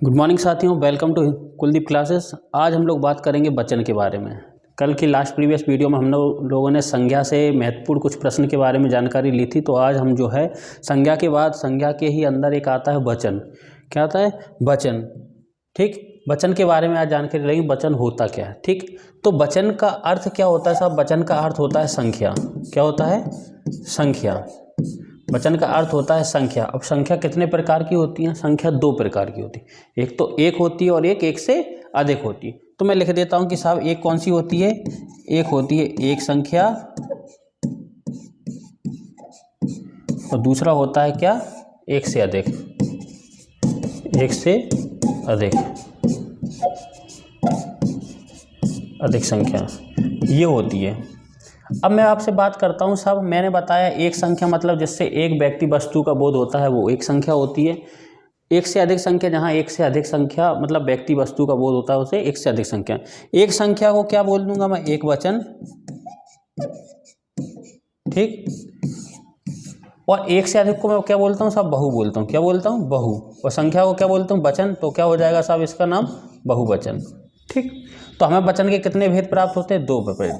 Good morning साथियों, welcome to Kuldeep classes. आज हम लोग बात करेंगे वचन के बारे में। कल की प्रीवियस वीडियो में हम लोगों ने संज्ञा से महत्वपूर्ण कुछ प्रश्न के बारे में जानकारी ली थी। तो आज हम जो है संज्ञा के बाद संज्ञा के ही अंदर एक आता है वचन। क्या आता है? वचन। ठीक, वचन के बारे में आज जानकारी लेंगे। वचन होता क्या है? ठीक, तो वचन का अर्थ क्या होता है साहब? वचन का अर्थ होता है संख्या। क्या होता है? संख्या। वचन का अर्थ होता है संख्या। अब संख्या कितने प्रकार की होती है? संख्या दो प्रकार की होती है। एक तो एक होती है और एक से अधिक होती है। तो मैं लिख देता हूं कि साहब एक कौन सी होती है? एक होती है एक संख्या, और दूसरा होता है क्या? एक से अधिक। एक से अधिक, अधिक संख्या ये होती है। अब मैं आपसे बात करता हूं साहब, मैंने बताया एक संख्या मतलब जिससे एक व्यक्ति वस्तु का बोध होता है वो एक संख्या होती है। एक से अधिक संख्या, जहां एक से अधिक संख्या मतलब व्यक्ति वस्तु का बोध होता है उसे एक से अधिक संख्या। एक संख्या को क्या बोल दूंगा मैं? एक वचन। ठीक, और एक से अधिक को मैं क्या बोलता हूं साहब? बहु बोलता हूं। क्या बोलता हूं? बहु। और संख्या को क्या बोलता हूं? वचन। तो क्या हो जाएगा साहब इसका नाम? बहुवचन। ठीक, तो हमें वचन के कितने भेद प्राप्त होते हैं? दो भेद।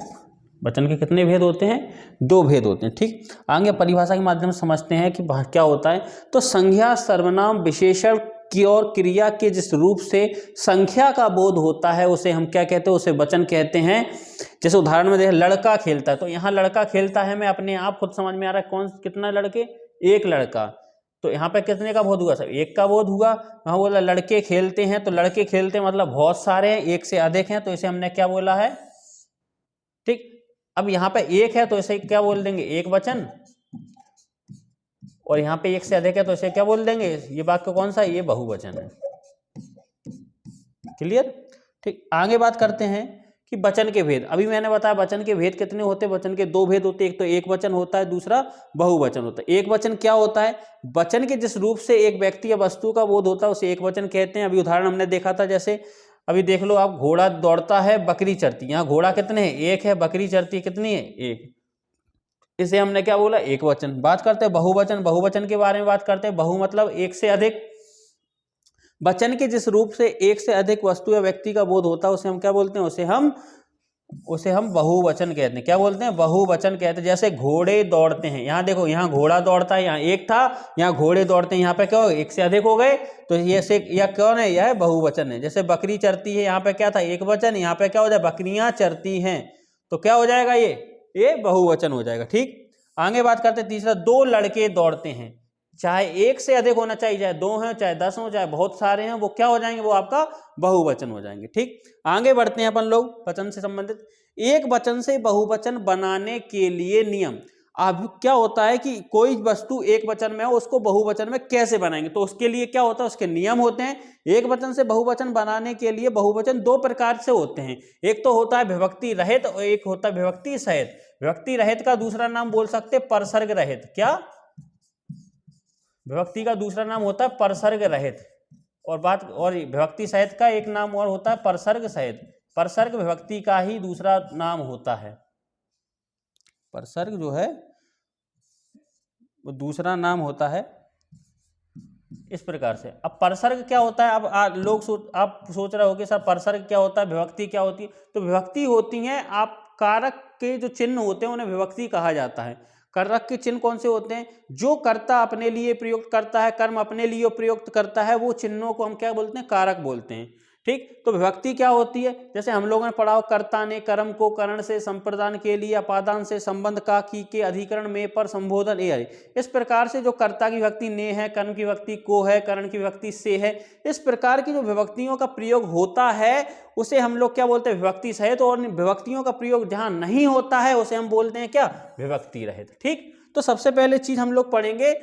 वचन के कितने भेद होते हैं? दो भेद होते हैं। ठीक, आगे परिभाषा के माध्यम से समझते हैं कि क्या होता है। तो संज्ञा सर्वनाम विशेषण की और क्रिया के जिस रूप से संख्या का बोध होता है उसे हम क्या कहते हैं? उसे वचन कहते हैं। जैसे उदाहरण में देखें, लड़का खेलता है, तो यहाँ लड़का खेलता है मैं अपने आप खुद समझ में आ रहा है कौन कितना लड़के? एक लड़का। तो यहाँ पे कितने का बोध हुआ? सब एक का बोध हुआ। वहां बोला लड़के खेलते हैं, तो लड़के खेलते हैं मतलब बहुत सारे हैं, एक से अधिक हैं, तो इसे हमने क्या बोला है? ठीक, अब यहाँ पे एक है तो इसे क्या बोल देंगे? एक वचन। और यहाँ पे एक से अधिक है तो इसे क्या बोल देंगे? ये वाक्य कौन सा है? ये बहुवचन है। क्लियर? ठीक, आगे बात करते हैं कि वचन के भेद। अभी मैंने बताया वचन के भेद कितने होते हैं? वचन के दो भेद होते हैं। एक तो एक वचन होता है, दूसरा बहुवचन होता है। एक वचन क्या होता है? वचन के जिस रूप से एक व्यक्ति या वस्तु का बोध होता है उसे एक वचन कहते हैं। अभी उदाहरण हमने देखा था, जैसे अभी देख लो आप, घोड़ा दौड़ता है, बकरी चरती। यहाँ घोड़ा कितने हैं? एक है। बकरी चरती कितनी है? एक। इसे हमने क्या बोला? एक वचन। बात करते हैं बहुवचन। बहुवचन के बारे में बात करते हैं। बहु मतलब एक से अधिक। वचन के जिस रूप से एक से अधिक वस्तु या व्यक्ति का बोध होता है उसे हम क्या बोलते हैं? उसे हम बहुवचन कहते हैं। क्या बोलते हैं? बहुवचन कहते हैं। जैसे घोड़े दौड़ते हैं, यहाँ देखो, यहाँ घोड़ा दौड़ता है, यहाँ एक था, यहाँ घोड़े दौड़ते हैं, यहाँ पे क्या हो? एक से अधिक हो गए, तो ये से यह कौन है? यह बहुवचन है। जैसे बकरी चरती है, यहाँ पे क्या था? एक वचन, यहाँ पे क्या हो जाए? बकरियां चरती हैं, तो क्या हो जाएगा? ये बहुवचन हो जाएगा। ठीक, आगे बात करते हैं तीसरा, दो लड़के दौड़ते हैं। चाहे एक से अधिक होना चाहिए, चाहे दो हैं, चाहे 10 हो, चाहे बहुत सारे हैं, वो क्या हो जाएंगे? वो आपका बहुवचन हो जाएंगे। ठीक, आगे बढ़ते हैं अपन लोग वचन से संबंधित। एक वचन से बहुवचन बनाने के लिए नियम। अब क्या होता है कि कोई वस्तु एक वचन में हो, उसको बहुवचन में कैसे बनाएंगे? तो उसके लिए क्या होता है? उसके नियम होते हैं। एक वचन से बहुवचन बनाने के लिए बहुवचन दो प्रकार से होते हैं। एक तो होता है विभक्ति रहित और एक होता है विभक्ति सहित। विभक्ति रहित का दूसरा नाम बोल सकते हैं परसर्ग रहित। क्या? विभक्ति का दूसरा नाम होता है परसर्ग रहित। और विभक्ति सहित का एक नाम और होता है परसर्ग सहित। परसर्ग विभक्ति का ही दूसरा नाम होता है। परसर्ग जो है वो दूसरा नाम होता है इस प्रकार से। अब परसर्ग क्या होता है? अब आप सोच रहे हो कि सर परसर्ग क्या होता है, विभक्ति क्या होती है? तो विभक्ति होती है, आप कारक के जो चिन्ह होते हैं उन्हें विभक्ति कहा जाता है। कारक के चिन्ह कौन से होते हैं? जो कर्ता अपने लिए प्रयुक्त करता है, कर्म अपने लिए प्रयुक्त करता है, वो चिन्हों को हम क्या बोलते हैं? कारक बोलते हैं। ठीक, तो विभक्ति क्या होती है? जैसे हम लोगों ने पढ़ा हो, कर्ता ने कर्म को करण से संप्रदान के लिए अपादान से संबंध का की के अधिकरण में पर संबोधन ए है। इस प्रकार से जो कर्ता की विभक्ति ने है, कर्म की विभक्ति को है, करण की विभक्ति से है, इस प्रकार की जो विभक्तियों का प्रयोग होता है उसे हम लोग क्या बोलते हैं? विभक्ति सहित। और विभक्तियों का प्रयोग जहां नहीं होता है उसे हम बोलते हैं क्या? विभक्ति रहित। ठीक, तो सबसे पहले चीज हम लोग पढ़ेंगे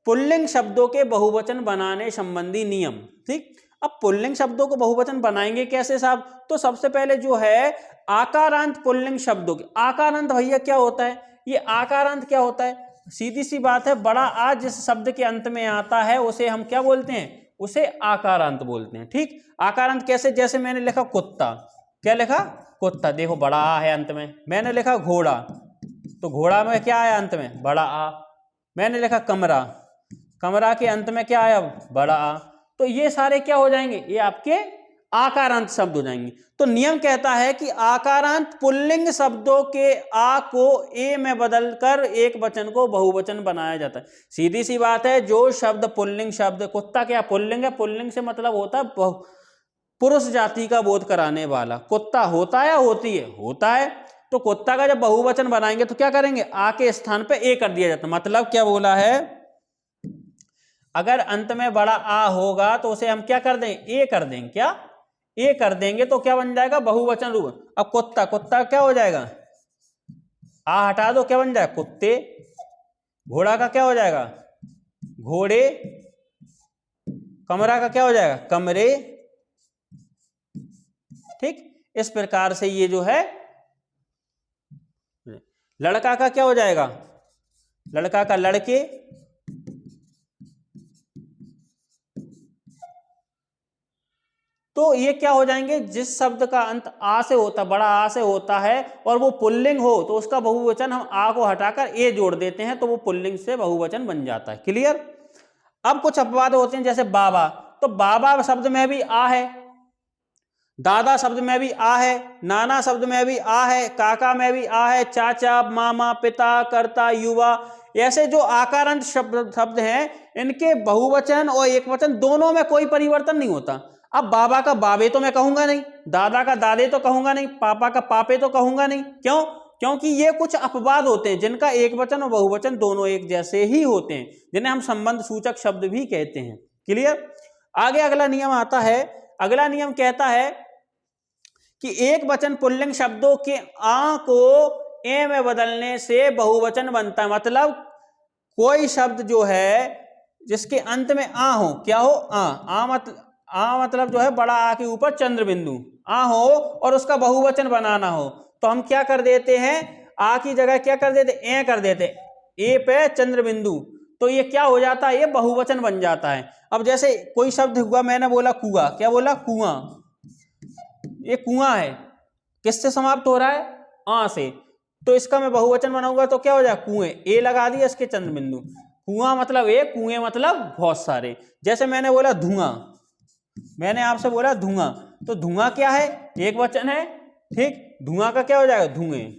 पुल्लिंग शब्दों के बहुवचन बनाने संबंधी नियम। ठीक, अब पुल्लिंग शब्दों को बहुवचन बनाएंगे कैसे साहब? तो सबसे पहले जो है आकारांत पुल्लिंग शब्दों के। आकारांत भैया क्या होता है? ये आकारांत क्या होता है? सीधी सी बात है, बड़ा आ जिस शब्द के अंत में आता है उसे हम क्या बोलते हैं? उसे आकारांत बोलते हैं। ठीक, आकारांत कैसे? जैसे मैंने लिखा कुत्ता, क्या लिखा? कुत्ता। देखो बड़ा आ है अंत में। मैंने लिखा घोड़ा, तो घोड़ा में क्या आया अंत में? बड़ा आ। मैंने लिखा कमरा, कमरा के अंत में क्या आया? बड़ा आ। तो ये सारे क्या हो जाएंगे, ये आपके आकारांत शब्द हो जाएंगे। तो नियम कहता है कि आकारांत पुल्लिंग शब्दों के आ को ए में बदलकर एक वचन को बहुवचन बनाया जाता है। सीधी सी बात है, जो शब्द पुल्लिंग शब्द, कुत्ता क्या पुल्लिंग है, पुल्लिंग से मतलब होता है पुरुष जाति का बोध कराने वाला। कुत्ता होता है या होती है, होता है। तो कुत्ता का जब बहुवचन बनाएंगे तो क्या करेंगे, आ के स्थान पे ए कर दिया जाता है। मतलब क्या बोला है, अगर अंत में बड़ा आ होगा तो उसे हम क्या कर देंगे, ए कर देंगे। क्या ए कर देंगे तो क्या बन जाएगा, बहुवचन रूप। अब कुत्ता, कुत्ता क्या हो जाएगा, आ हटा दो क्या बन जाएगा, कुत्ते। घोड़ा का क्या हो जाएगा, घोड़े। कमरा का क्या हो जाएगा, कमरे। ठीक, इस प्रकार से ये जो है, लड़का का क्या हो जाएगा, लड़का का लड़के। तो ये क्या हो जाएंगे, जिस शब्द का अंत आ से होता, बड़ा आ से होता है और वो पुल्लिंग हो तो उसका बहुवचन हम आ को हटाकर ए जोड़ देते हैं तो वो पुल्लिंग से बहुवचन बन जाता है। क्लियर। अब कुछ अपवाद होते हैं, जैसे बाबा। तो बाबा शब्द में भी आ है, दादा शब्द में भी आ है, नाना शब्द में भी आ है, काका में भी आ है, चाचा, मामा, पिता, कर्ता, युवा। ऐसे जो आकारांत शब्द हैं, इनके बहुवचन और एकवचन दोनों में कोई परिवर्तन नहीं होता। अब बाबा का बाबे तो मैं कहूंगा नहीं, दादा का दादे तो कहूंगा नहीं, पापा का पापे तो कहूंगा नहीं। क्यों, क्योंकि ये कुछ अपवाद होते हैं जिनका एकवचन और बहुवचन दोनों एक जैसे ही होते हैं, जिन्हें हम संबंध सूचक शब्द भी कहते हैं। क्लियर। आगे अगला नियम आता है। अगला नियम कहता है कि एक वचन पुल्लिंग शब्दों के आ को ए में बदलने से बहुवचन बनता है। मतलब कोई शब्द जो है जिसके अंत में आ हो, क्या हो, आ मतलब जो है बड़ा आ के ऊपर चंद्र बिंदु आ हो और उसका बहुवचन बनाना हो, तो हम क्या कर देते हैं, आ की जगह क्या कर देते, ए कर देते, ए पे चंद्र बिंदु। तो ये क्या हो जाता है, ये बहुवचन बन जाता है। अब जैसे कोई शब्द हुआ, मैंने बोला कुआं, क्या बोला, कुआं। ये कुआं है, किससे समाप्त हो रहा है, आ से। तो इसका मैं बहुवचन बनाऊंगा तो क्या हो जाए, कुएं। ए लगा दिया इसके चंद्र बिंदु। कुआं मतलब एक, कुएं मतलब बहुत सारे। जैसे मैंने बोला धुआं, मैंने आपसे बोला धुआं, तो धुआं क्या है, एक वचन है। ठीक, धुआं का क्या हो जाएगा, धुएं।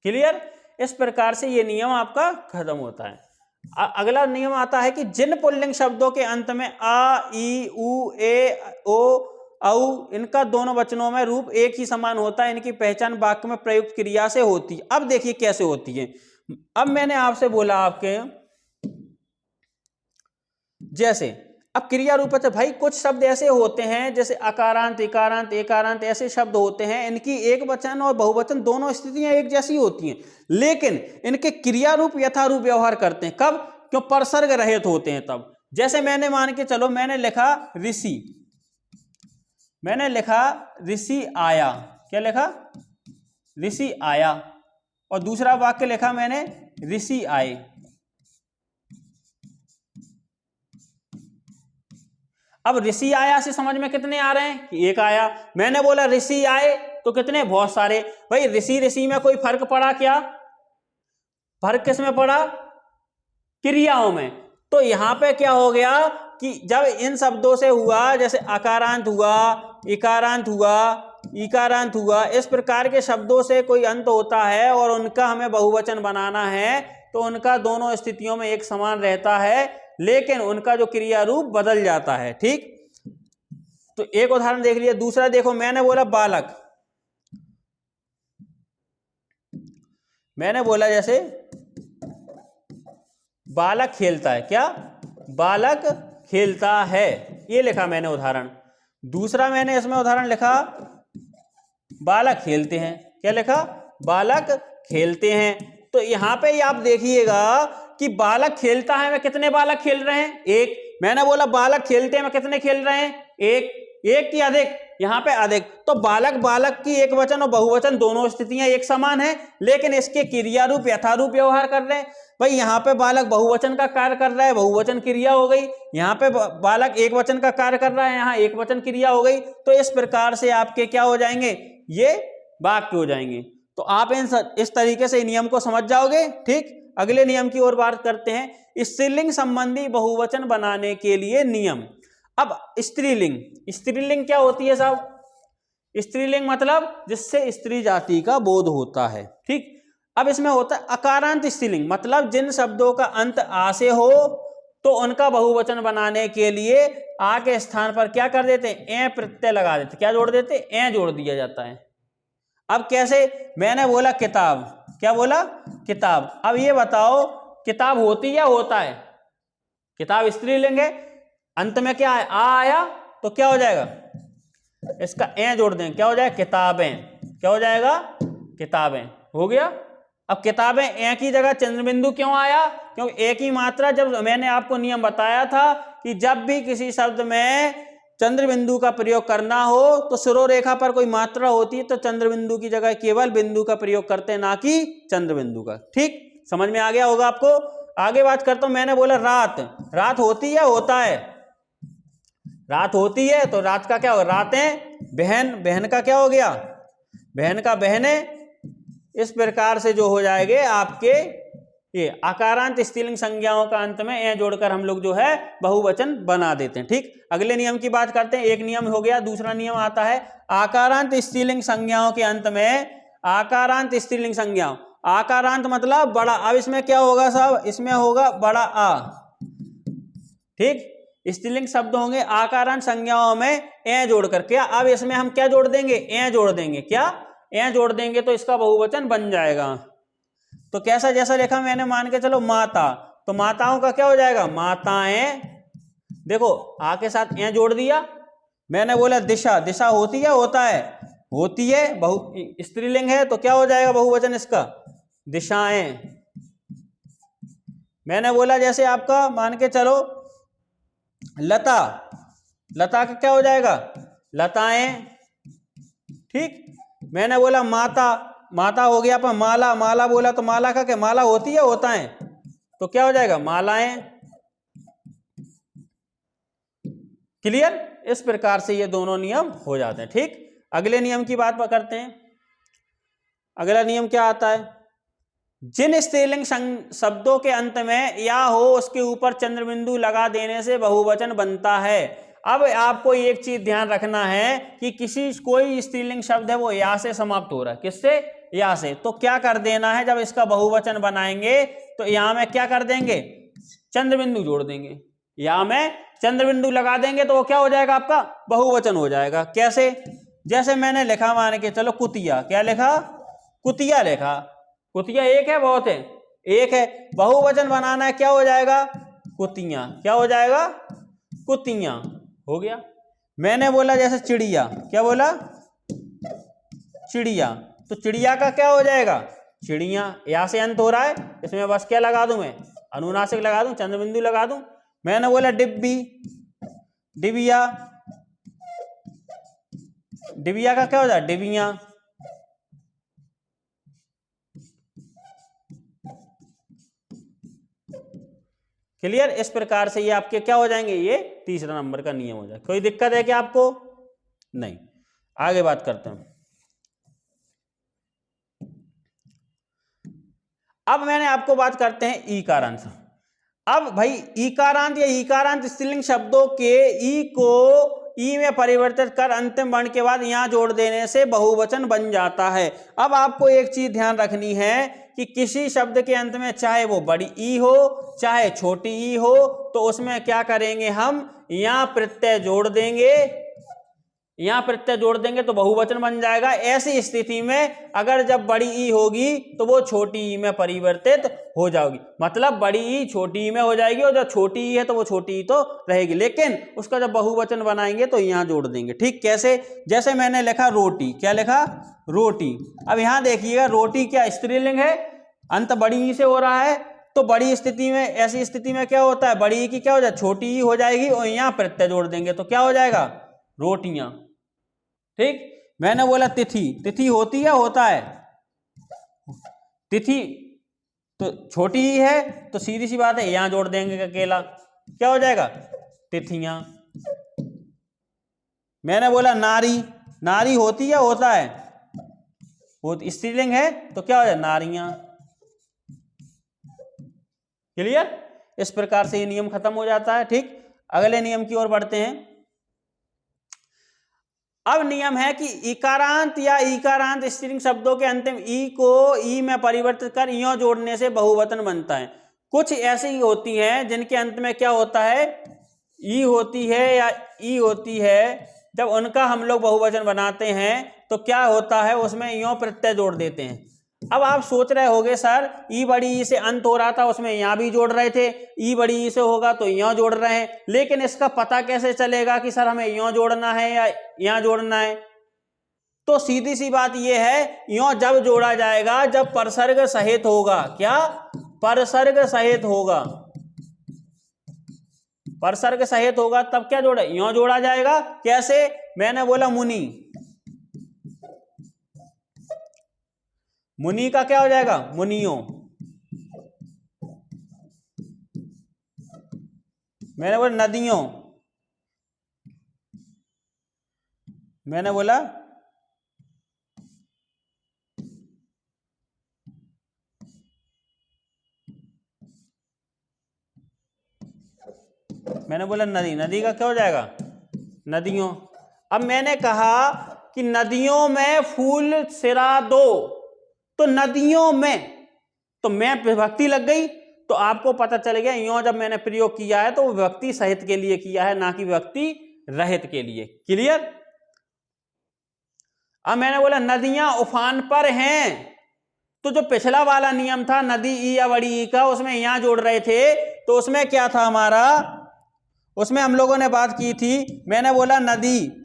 क्लियर। इस प्रकार से ये नियम आपका खत्म होता है। अगला नियम आता है कि जिन पुल्लिंग शब्दों के अंत में आ, ई, उ, ए, ओ, औ, इनका दोनों वचनों में रूप एक ही समान होता है, इनकी पहचान वाक्य में प्रयुक्त क्रिया से होती है। अब देखिए कैसे होती है। अब मैंने आपसे बोला आपके, जैसे अब क्रिया रूप से भाई कुछ शब्द ऐसे होते हैं जैसे अकारांत, इकारांत, एकारांत, ऐसे शब्द होते हैं, इनकी एक वचन और बहुवचन दोनों स्थितियां एक जैसी होती हैं, लेकिन इनके क्रिया रूप यथारूप व्यवहार करते हैं। कब, क्यों, परसर्ग रहित होते हैं तब। जैसे मैंने मान के चलो, मैंने लिखा ऋषि, मैंने लिखा ऋषि आया, क्या लिखा, ऋषि आया। और दूसरा वाक्य लिखा मैंने ऋषि आए। अब ऋषि आया से समझ में कितने आ रहे हैं कि एक आया। मैंने बोला ऋषि आए तो कितने, बहुत सारे। भाई ऋषि ऋषि में कोई फर्क पड़ा क्या, फर्क किस में पड़ा, क्रियाओं में। तो यहां पे क्या हो गया कि जब इन शब्दों से हुआ, जैसे अकारांत हुआ, इकारांत हुआ, इकारांत हुआ, इस प्रकार के शब्दों से कोई अंत होता है और उनका हमें बहुवचन बनाना है, तो उनका दोनों स्थितियों में एक समान रहता है, लेकिन उनका जो क्रिया रूप बदल जाता है। ठीक, तो एक उदाहरण देख लिया। दूसरा देखो, मैंने बोला बालक, मैंने बोला जैसे बालक खेलता है, क्या, बालक खेलता है, ये लिखा मैंने उदाहरण। दूसरा मैंने इसमें उदाहरण लिखा बालक खेलते हैं, क्या लिखा, बालक खेलते हैं। तो यहां पे आप देखिएगा कि बालक खेलता है में कितने बालक खेल रहे हैं, एक। मैंने बोला बालक खेलते हैं में कितने खेल रहे हैं, एक। एक की अधिक, यहां पे अधिक। तो बालक, बालक की एक वचन और बहुवचन दोनों स्थितियां एक समान है, लेकिन इसके क्रिया रूप यथारूप व्यवहार कर रहे हैं। भाई यहाँ पे बालक बहुवचन का कार्य कर रहा है, बहुवचन क्रिया हो गई। यहाँ पे बालक एक वचन का कार्य कर रहा है, यहाँ एक वचन क्रिया हो गई। तो इस प्रकार से आपके क्या हो जाएंगे, ये वाक्य हो जाएंगे। तो आप इस तरीके से नियम को समझ जाओगे। ठीक, अगले नियम की ओर बात करते हैं। स्त्रीलिंग संबंधी बहुवचन बनाने के लिए नियम। अब स्त्रीलिंग, स्त्रीलिंग क्या होती है साहब? स्त्रीलिंग मतलब जिससे स्त्री जाति का बोध होता है, ठीक। अब इसमें होता है अकारांत स्त्रीलिंग, मतलब जिन शब्दों का अंत आ से हो तो उनका बहुवचन बनाने के लिए आ के स्थान पर क्या कर देते हैं? ए प्रत्यय लगा देते। क्या जोड़ देते? ए जोड़ दिया जाता है। अब कैसे? मैंने बोला किताब, क्या बोला? किताब। अब ये बताओ किताब होती या होता है? किताब स्त्रीलिंग है, अंत में क्या है? आ आया तो क्या हो जाएगा? इसका ए जोड़ दें, क्या हो जाएगा? किताबें। क्या हो जाएगा? किताबें। हो गया। अब किताबें ए की जगह चंद्रबिंदु क्यों आया? क्योंकि एक ही मात्रा, जब मैंने आपको नियम बताया था कि जब भी किसी शब्द में चंद्रबिंदु का प्रयोग करना हो तो शिरोरेखा पर कोई मात्रा होती है तो चंद्रबिंदु की जगह केवल बिंदु का प्रयोग करते हैं, ना कि चंद्रबिंदु का। ठीक, समझ में आ गया होगा आपको। आगे बात करता हूं। मैंने बोला रात, रात होती है होता है? रात होती है तो रात का क्या होगा? रातें। बहन, बहन का क्या हो गया? बहन का बहने। इस प्रकार से जो हो जाएंगे आपके ये आकारांत स्त्रीलिंग संज्ञाओं का अंत में ए जोड़कर हम लोग जो है बहुवचन बना देते हैं। ठीक, अगले नियम की बात करते हैं। एक नियम हो गया, दूसरा नियम आता है आकारांत स्त्रीलिंग संज्ञाओं के अंत में आकारांत स्त्रीलिंग संज्ञाओं। आकारांत मतलब बड़ा। अब इसमें क्या होगा साहब? इसमें होगा बड़ा आ। ठीक, स्त्रीलिंग शब्द होंगे आकारांत संज्ञाओं में ए जोड़कर। क्या? अब इसमें हम क्या जोड़ देंगे? ए जोड़ देंगे। क्या? ए जोड़ देंगे तो इसका बहुवचन बन जाएगा। तो कैसा? जैसा लिखा मैंने, मान के चलो माता, तो माताओं का क्या हो जाएगा? माताएं। देखो आ के साथ ए जोड़ दिया। मैंने बोला दिशा, दिशा होती है होता है? होती है, स्त्रीलिंग है तो क्या हो जाएगा बहुवचन इसका? दिशाएं। मैंने बोला जैसे आपका मान के चलो लता, लता का क्या हो जाएगा? लताएं। ठीक, मैंने बोला माता, माता हो गया पर माला, माला बोला तो माला का क्या? माला होती है होता है? तो क्या हो जाएगा? मालाएं। क्लियर? इस प्रकार से ये दोनों नियम हो जाते हैं। ठीक, अगले नियम की बात करते हैं। अगला नियम क्या आता है? जिन स्त्रीलिंग शब्दों के अंत में या हो उसके ऊपर चंद्रबिंदु लगा देने से बहुवचन बनता है। अब आपको एक चीज ध्यान रखना है कि कोई स्त्रीलिंग शब्द है वो या से समाप्त हो रहा है। किससे? या से। तो क्या कर देना है? जब इसका बहुवचन बनाएंगे तो यहां में क्या कर देंगे? चंद्रबिंदु जोड़ देंगे। या में चंद्रबिंदु लगा देंगे तो वो क्या हो जाएगा? आपका बहुवचन हो जाएगा। कैसे? जैसे मैंने लिखा मान के चलो कुतिया। क्या लिखा? कुतिया लिखा। कुतिया एक है बहुत है? एक है। बहुवचन बनाना है, क्या हो जाएगा? कुतियां। क्या हो जाएगा? कुतियां। हो गया। मैंने बोला जैसे चिड़िया, क्या बोला? चिड़िया, तो चिड़िया का क्या हो जाएगा? चिड़िया। या से अंत हो रहा है, इसमें बस क्या लगा दूं मैं? अनुनासिक लगा दूं, चंद्रबिंदु लगा दूं। मैंने बोला डिब्बी, डिबिया, डिबिया का क्या हो जाए? डिबिया। क्लियर? इस प्रकार से ये आपके क्या हो जाएंगे? ये तीसरा नंबर का नियम हो जाए। कोई दिक्कत है क्या आपको? नहीं। आगे बात करते हैं। अब मैंने आपको बात करते हैं ईकारांत। अब भाई ईकारांत या ईकारांत स्त्रीलिंग शब्दों के ई को ई में परिवर्तित कर अंतिम वर्ण के बाद यहां जोड़ देने से बहुवचन बन जाता है। अब आपको एक चीज ध्यान रखनी है कि किसी शब्द के अंत में चाहे वो बड़ी ई हो चाहे छोटी ई हो तो उसमें क्या करेंगे? हम यहां प्रत्यय जोड़ देंगे। यहां प्रत्यय जोड़ देंगे तो बहुवचन बन जाएगा। ऐसी स्थिति में अगर जब बड़ी ई होगी तो वो छोटी ई में परिवर्तित हो जाएगी। मतलब बड़ी ई छोटी ई में हो जाएगी और जब छोटी ई है तो वो छोटी ई तो रहेगी, लेकिन उसका जब बहुवचन बनाएंगे तो यहां जोड़ देंगे। ठीक, कैसे? जैसे मैंने लिखा रोटी। क्या लिखा? रोटी। अब यहां देखिएगा रोटी क्या स्त्रीलिंग है? अंत बड़ी ई से हो रहा है तो बड़ी स्थिति में, ऐसी स्थिति में क्या होता है? बड़ी ई की क्या हो जाए? छोटी ई हो जाएगी और यहां प्रत्यय जोड़ देंगे तो क्या हो जाएगा? रोटियां। ठीक, मैंने बोला तिथि, तिथि होती है होता है? तिथि तो छोटी ही है तो सीधी सी बात है यहां जोड़ देंगे अकेला। क्या हो जाएगा? तिथियां। मैंने बोला नारी, नारी होती है होता है? स्त्रीलिंग है तो क्या हो जाए? नारियां। क्लियर? इस प्रकार से ये नियम खत्म हो जाता है। ठीक, अगले नियम की ओर बढ़ते हैं। अब नियम है कि इकारांत या इकारांत स्त्रीलिंग शब्दों के अंतिम ई को ई में परिवर्तित कर इयों जोड़ने से बहुवचन बनता है। कुछ ऐसी होती हैं जिनके अंत में क्या होता है, ई होती है या ई होती है, जब उनका हम लोग बहुवचन बनाते हैं तो क्या होता है, उसमें इयों प्रत्यय जोड़ देते हैं। अब आप सोच रहे होगे सर ई बड़ी ई से अंत हो रहा था, उसमें यहाँ भी जोड़ रहे थे, ई बड़ी ई से होगा तो यहाँ जोड़ रहे हैं, लेकिन इसका पता कैसे चलेगा कि सर हमें यहाँ जोड़ना है या यहाँ जोड़ना है? तो सीधी सी बात यह है, यों जब जोड़ा जाएगा जब परसर्ग सहित होगा। क्या? परसर्ग सहित होगा। परसर्ग सहित होगा तब क्या जोड़ा, यों जोड़ा जाएगा। कैसे? मैंने बोला मुनि, मुनि का क्या हो जाएगा, मुनियों। मैंने बोला नदियों, मैंने बोला नदी, नदी का क्या हो जाएगा, नदियों। अब मैंने कहा कि नदियों में फूल सिरा दो, तो नदियों में, तो मैं विभक्ति लग गई, तो आपको पता चल गया यों जब मैंने प्रयोग किया है तो वो विभक्ति सहित के लिए किया है, ना कि विभक्ति रहित के लिए। क्लियर? अब मैंने बोला नदियां उफान पर हैं, तो जो पिछला वाला नियम था नदी ई या बड़ी ई का, उसमें यहां जोड़ रहे थे, तो उसमें क्या था हमारा, उसमें हम लोगों ने बात की थी, मैंने बोला नदी,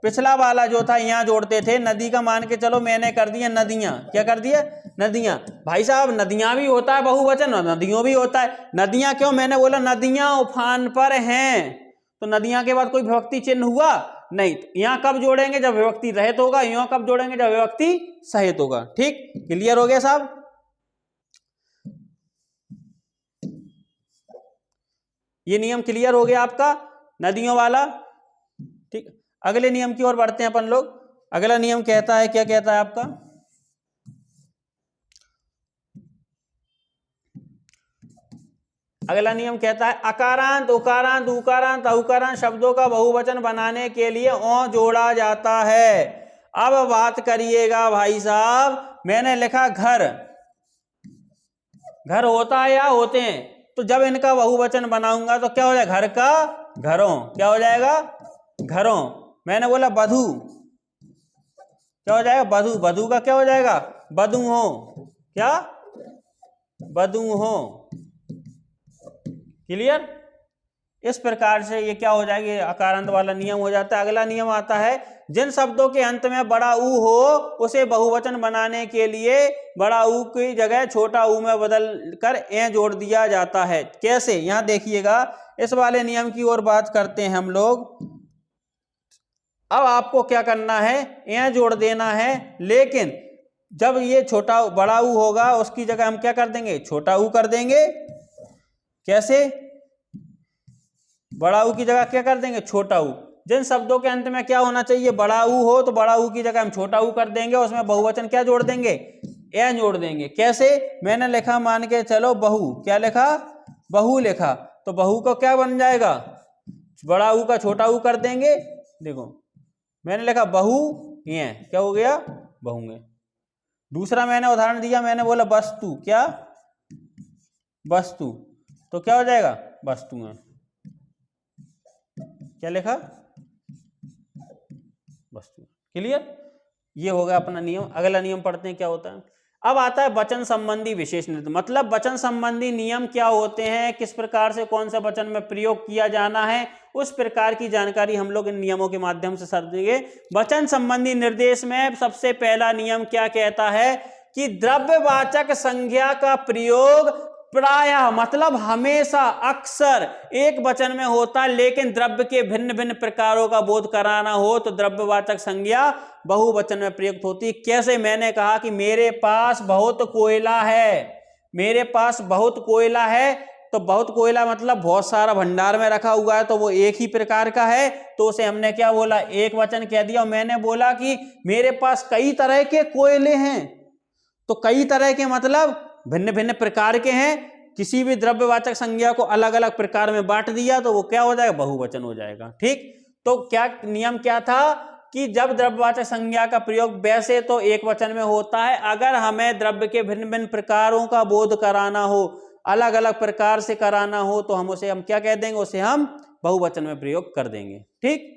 पिछला वाला जो था यहां जोड़ते थे, नदी का मान के चलो मैंने कर दिया नदियां। क्या कर दिया, नदियां। भाई साहब नदियां भी होता है बहुवचन और नदियों भी होता है। नदियां क्यों, मैंने बोला नदियां उफान पर हैं, तो नदियां के बाद कोई विभक्ति चिन्ह हुआ नहीं। यहां कब जोड़ेंगे, जब विभक्ति रहित होगा, यहां कब जोड़ेंगे, जब विभक्ति सहित होगा। ठीक, क्लियर हो गया साहब? ये नियम क्लियर हो गया आपका नदियों वाला। ठीक, अगले नियम की ओर बढ़ते हैं अपन लोग। अगला नियम कहता है, क्या कहता है आपका, अगला नियम कहता है अकारांत उकारांत उकारांत औकारांत शब्दों का बहुवचन बनाने के लिए ओ जोड़ा जाता है। अब बात करिएगा भाई साहब, मैंने लिखा घर, घर होता है या होते हैं, तो जब इनका बहुवचन बनाऊंगा तो क्या हो जाएगा, घर का घरों। क्या हो जाएगा, घरों। मैंने बोला बधू, क्या हो जाएगा, बधू। बधू का क्या हो जाएगा, बधू हो। क्या, बधू हो। क्लियर? इस प्रकार से ये क्या हो जाएगा, अकारांत वाला नियम हो जाता है। अगला नियम आता है, जिन शब्दों के अंत में बड़ा ऊ हो उसे बहुवचन बनाने के लिए बड़ा ऊ की जगह छोटा ऊ में बदल कर ए जोड़ दिया जाता है। कैसे, यहां देखिएगा, इस वाले नियम की ओर बात करते हैं हम लोग। अब आपको क्या करना है, ए जोड़ देना है, लेकिन जब ये छोटा बड़ा ऊ होगा उसकी जगह हम क्या कर देंगे, छोटा ऊ कर देंगे। कैसे, बड़ा ऊ की जगह क्या कर देंगे, छोटा ऊ। जिन शब्दों के अंत में क्या होना चाहिए, बड़ा ऊ हो, तो बड़ा ऊ की जगह हम छोटा ऊ कर देंगे, उसमें बहुवचन क्या जोड़ देंगे, ए जोड़ देंगे। कैसे, मैंने लिखा मान के चलो बहू, क्या लिखा, बहू लिखा, तो बहू को क्या बन जाएगा, बड़ा ऊ का छोटा ऊ कर देंगे। देखो मैंने लिखा बहू, ये क्या हो गया, बहुएं। दूसरा मैंने उदाहरण दिया, मैंने बोला वस्तु, क्या, वस्तु, तो क्या हो जाएगा, वस्तुएं। क्या लिखा, वस्तु। क्लियर? ये होगा अपना नियम। अगला नियम पढ़ते हैं क्या होता है। अब आता है वचन संबंधी विशेष निर्देश, मतलब वचन संबंधी नियम क्या होते हैं, किस प्रकार से कौन सा वचन में प्रयोग किया जाना है, उस प्रकार की जानकारी हम लोग इन नियमों के माध्यम से समझेंगे। वचन संबंधी निर्देश में सबसे पहला नियम क्या कहता है कि द्रव्यवाचक संज्ञा का प्रयोग प्रायः, मतलब हमेशा, अक्सर एक वचन में होता है, लेकिन द्रव्य के भिन्न भिन्न प्रकारों का बोध कराना हो तो द्रव्यवाचक संज्ञा बहुवचन में प्रयुक्त होती है। कैसे, मैंने कहा कि मेरे पास बहुत कोयला है, मेरे पास बहुत कोयला है, तो बहुत कोयला मतलब बहुत सारा भंडार में रखा हुआ है, तो वो एक ही प्रकार का है, तो उसे हमने क्या बोला, एक वचन कह दिया। मैंने बोला कि मेरे पास कई तरह के कोयले हैं, तो कई तरह के मतलब भिन्न भिन्न प्रकार के हैं, किसी भी द्रव्यवाचक संज्ञा को अलग अलग प्रकार में बांट दिया तो वो क्या हो जाएगा, बहुवचन हो जाएगा। ठीक, तो क्या नियम क्या था कि जब द्रव्यवाचक संज्ञा का प्रयोग वैसे तो एक वचन में होता है, अगर हमें द्रव्य के भिन्न भिन्न प्रकारों का बोध कराना हो, अलग अलग प्रकार से कराना हो, तो हम उसे क्या कह देंगे, उसे हम बहुवचन में प्रयोग कर देंगे। ठीक,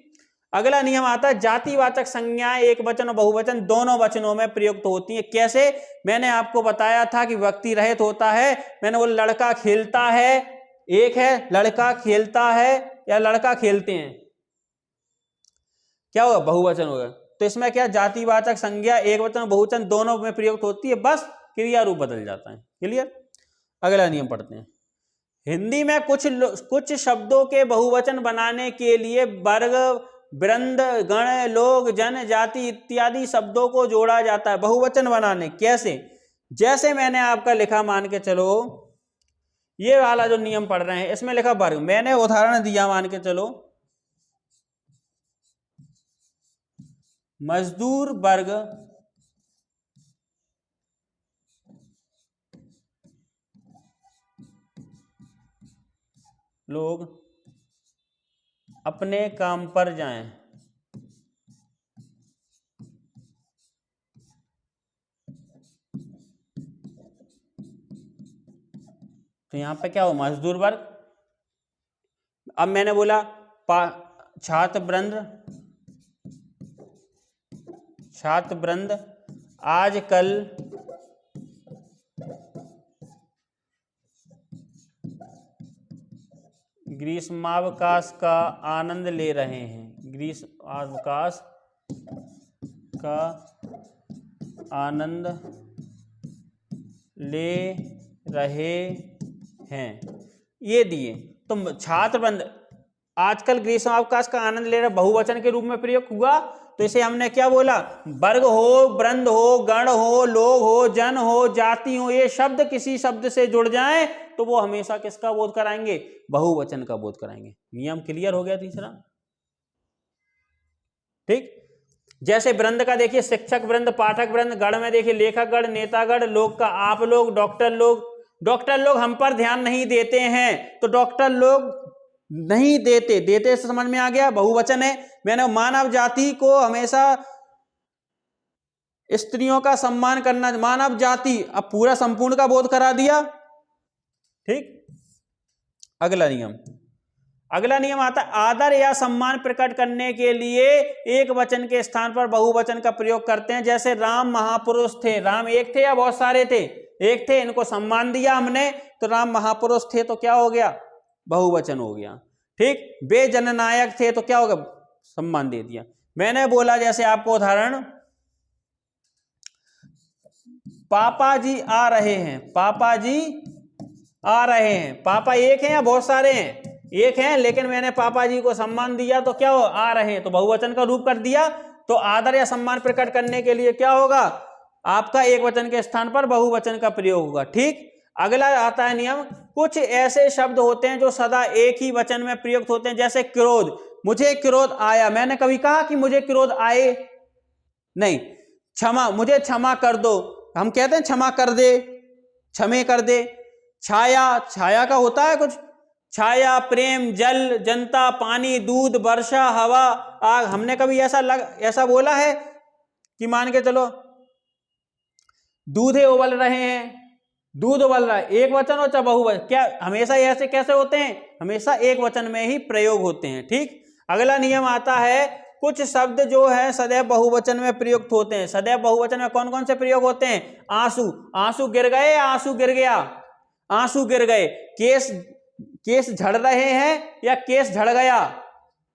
अगला नियम आता है जातिवाचक संज्ञाएं एक वचन और बहुवचन दोनों वचनों में प्रयुक्त होती हैं। कैसे, मैंने आपको बताया था कि व्यक्ति रहित होता है, मैंने वो लड़का खेलता है, एक है लड़का खेलता है या लड़का खेलते हैं, क्या होगा, बहुवचन होगा। तो इसमें क्या, जातिवाचक संज्ञा एक वचन और बहुवचन दोनों में प्रयुक्त होती है, बस क्रिया रूप बदल जाता है। क्लियर। अगला नियम पढ़ते हैं। हिंदी में कुछ शब्दों के बहुवचन बनाने के लिए वर्ग, वृंद, गण, लोग, जन, जाति इत्यादि शब्दों को जोड़ा जाता है बहुवचन बनाने। कैसे, जैसे मैंने आपका लिखा, मान के चलो ये वाला जो नियम पढ़ रहे हैं इसमें लिखा वर्ग, मैंने उदाहरण दिया, मान के चलो मजदूर वर्ग लोग अपने काम पर जाएं। तो यहां पे क्या हो, मजदूर वर्ग। अब मैंने बोला छात्र वृंद आजकल ग्रीष्मावकाश का आनंद ले रहे हैं, ग्रीष्मावकाश का आनंद ले रहे हैं, ये दिए। तो छात्रवृंद आजकल ग्रीष्मावकाश का आनंद ले रहे, बहुवचन के रूप में प्रयोग हुआ। तो इसे हमने क्या बोला, वर्ग हो, वृंद हो, गण हो, लोग हो, जन हो, जाति हो, ये शब्द किसी शब्द से जुड़ जाएं तो वो हमेशा किसका बोध कराएंगे, बहुवचन का बोध कराएंगे। नियम क्लियर हो गया तीसरा। ठीक, जैसे वृंद का देखिए शिक्षक वृंद, पाठक वृंद, गण में देखिए लेखक गण, नेता गण, लोग का आप लोग, डॉक्टर लोग। डॉक्टर लोग हम पर ध्यान नहीं देते हैं, तो डॉक्टर लोग नहीं देते, देते से समझ में आ गया, बहुवचन है। मैंने मानव जाति को हमेशा स्त्रियों का सम्मान करना, मानव जाति, अब पूरा संपूर्ण का बोध करा दिया। ठीक, अगला नियम आता है आदर या सम्मान प्रकट करने के लिए एक वचन के स्थान पर बहुवचन का प्रयोग करते हैं। जैसे राम महापुरुष थे, राम एक थे या बहुत सारे थे, एक थे, इनको सम्मान दिया हमने, तो राम महापुरुष थे, तो क्या हो गया, बहुवचन हो गया। ठीक, वे जननायक थे, तो क्या होगा, सम्मान दे दिया। मैंने बोला जैसे आपको उदाहरण, पापा जी आ रहे हैं, पापा जी आ रहे हैं, पापा एक हैं या बहुत सारे हैं, एक हैं, लेकिन मैंने पापा जी को सम्मान दिया, तो क्या हो, आ रहे हैं, तो बहुवचन का रूप कर दिया। तो आदर या सम्मान प्रकट करने के लिए क्या होगा, आपका एक वचन के स्थान पर बहुवचन का प्रयोग होगा। ठीक, अगला आता है नियम, कुछ ऐसे शब्द होते हैं जो सदा एक ही वचन में प्रयुक्त होते हैं। जैसे क्रोध, मुझे क्रोध आया, मैंने कभी कहा कि मुझे क्रोध आए, नहीं। क्षमा, मुझे क्षमा कर दो, हम कहते हैं क्षमा कर दे, क्षमे कर दे। छाया, छाया का होता है कुछ, छाया, प्रेम, जल, जनता, पानी, दूध, वर्षा, हवा, आग। हमने कभी ऐसा बोला है कि मान के चलो दूधे उबल रहे हैं, दूध उबल रहा है, एक वचन हो चाहे बहुवचन, क्या हमेशा ऐसे कैसे होते हैं, हमेशा एक वचन में ही प्रयोग होते हैं। ठीक, अगला नियम आता है कुछ शब्द जो है सदैव बहुवचन में प्रयुक्त होते हैं। सदैव बहुवचन में कौन कौन से प्रयोग होते हैं, आंसू, आंसू गिर गए, आंसू गिर गया, आंसू गिर गए। केस, केस झड़ रहे हैं या केस झड़ गया,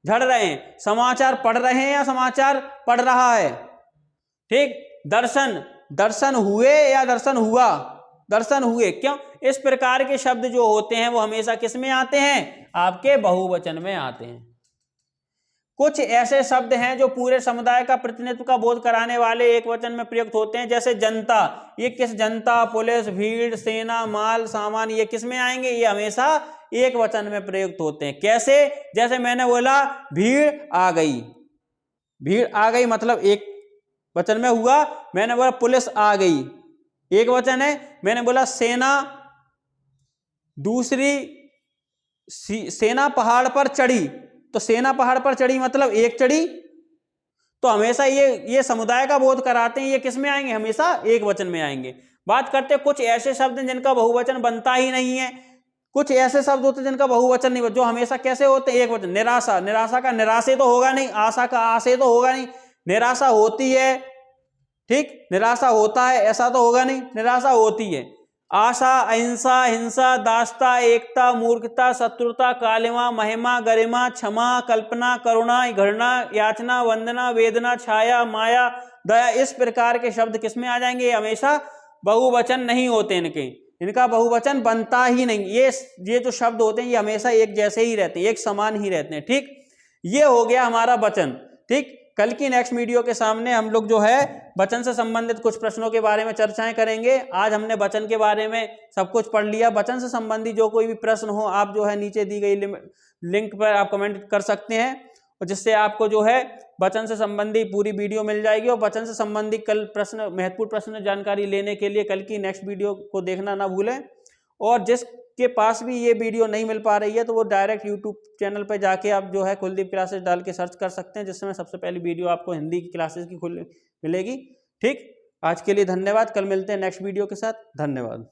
झड़ रहे हैं। समाचार पढ़ रहे हैं या समाचार पढ़ रहा है। ठीक, दर्शन, दर्शन हुए या दर्शन हुआ, दर्शन हुए। क्यों, इस प्रकार के शब्द जो होते हैं वो हमेशा किस में आते हैं, आपके बहुवचन में आते हैं। कुछ ऐसे शब्द हैं जो पूरे समुदाय का प्रतिनिधित्व का बोध कराने वाले एक वचन में प्रयुक्त होते हैं। जैसे जनता, ये किस जनता, पुलिस, भीड़, सेना, माल, सामान, ये किस में आएंगे, ये हमेशा एक वचन में प्रयुक्त होते हैं। कैसे, जैसे मैंने बोला भीड़ आ गई, भीड़ आ गई मतलब एक वचन में हुआ। मैंने बोला पुलिस आ गई, एक वचन है। मैंने बोला सेना दूसरी सेना पहाड़ पर चढ़ी, तो सेना पहाड़ पर चढ़ी मतलब एक चढ़ी, तो हमेशा ये समुदाय का बोध कराते हैं, ये किस में आएंगे, हमेशा एक वचन में आएंगे। बात करते हैं कुछ ऐसे शब्द हैं जिनका बहुवचन बनता ही नहीं है, कुछ ऐसे शब्द होते हैं जिनका बहुवचन नहीं, जो हमेशा कैसे होते हैं, एक वचन। निराशा, निराशा का निराशे तो होगा नहीं, आशा का आशे तो होगा नहीं, निराशा होती है, ठीक, निराशा होता है ऐसा तो होगा नहीं, निराशा होती है। आशा, अहिंसा, हिंसा, दास्ता, एकता, मूर्खता, शत्रुता, कालिमा, महिमा, गरिमा, क्षमा, कल्पना, करुणा, घृणा, याचना, वंदना, वेदना, छाया, माया, दया, इस प्रकार के शब्द किसमें आ जाएंगे, हमेशा बहुवचन नहीं होते, इनका बहुवचन बनता ही नहीं। ये जो शब्द होते हैं ये हमेशा एक जैसे ही रहते हैं, एक समान ही रहते हैं, ठीक। ये हो गया हमारा वचन, ठीक। कल की नेक्स्ट वीडियो के सामने हम लोग जो है वचन से संबंधित कुछ प्रश्नों के बारे में चर्चाएं करेंगे। आज हमने वचन के बारे में सब कुछ पढ़ लिया। वचन से संबंधित जो कोई भी प्रश्न हो आप जो है नीचे दी गई लिंक पर आप कमेंट कर सकते हैं, और जिससे आपको जो है वचन से संबंधी पूरी वीडियो मिल जाएगी। और वचन से संबंधित कल प्रश्न, महत्वपूर्ण प्रश्न जानकारी लेने के लिए कल की नेक्स्ट वीडियो को देखना ना भूलें। और जिसके पास भी ये वीडियो नहीं मिल पा रही है तो वो डायरेक्ट यूट्यूब चैनल पर जाके आप जो है कुलदीप क्लासेस डाल के सर्च कर सकते हैं, जिसमें सबसे पहली वीडियो आपको हिंदी की क्लासेस की मिलेगी, ठीक। आज के लिए धन्यवाद, कल मिलते हैं नेक्स्ट वीडियो के साथ, धन्यवाद।